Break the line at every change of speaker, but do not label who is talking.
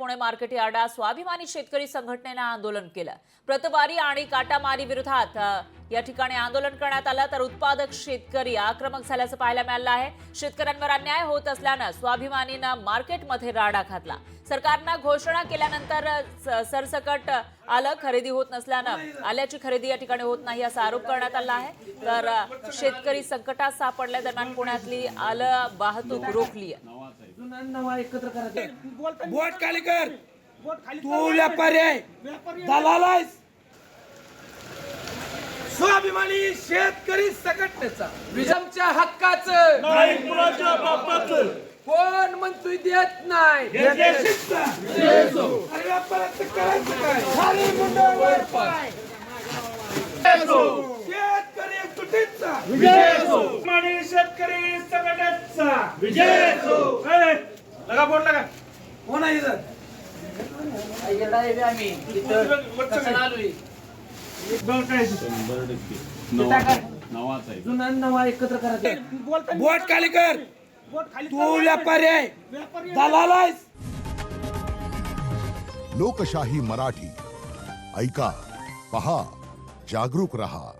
Pune market यार्डात स्वाभिमानी शेतकरी संघटनेने आंदोलन केलं। प्रतवारी आणि काटामारी विरोधात या ठिकाणी आंदोलन करण्यात आलं, तर उत्पादक शेतकरी आक्रमक झाल्याचं पाहायला मिळालं आहे। शेतकऱ्यांवर अन्याय होत असल्यानं स्वाभिमानीनं मार्केटमध्ये राडा घातला। सरकारनं घोषणा केल्यानंतर सरसकट आलं, खरेदी होत नसल्यानं आल्याची खरेदी या ठिकाणी होत नाही असा आरोप करण्यात आला आहे। तर शेतकरी संकटात सापडल्या दरम्यान पुण्यातली आलं वाहतूक रोखली आहे।
बोट खाली कर, तू व्यापारी आहे, दलाल आहेस। स्वाभिमानी शेतकरी संघटनेचा विजमच्या हक्काचं
नाही कुणाच्या बापाचं
कोण म्हणतोय देत नाही। अरे व्यापाराचं करायचं काय? खाली मुंडावर पाय। शेतकरी एकजुटीचा
विजय असो, स्वाभिमानी शेतकरी संघटनेचा विजय असो। लगा बोर्ड लगा,
कोण आहे इथं?
बघ काय
नवा एकत्र करायचं। बोट खाली कर, तू व्यापारी आहे, दलाल आहेस।
लोकशाही मराठी ऐका, पहा, जागरूक रहा।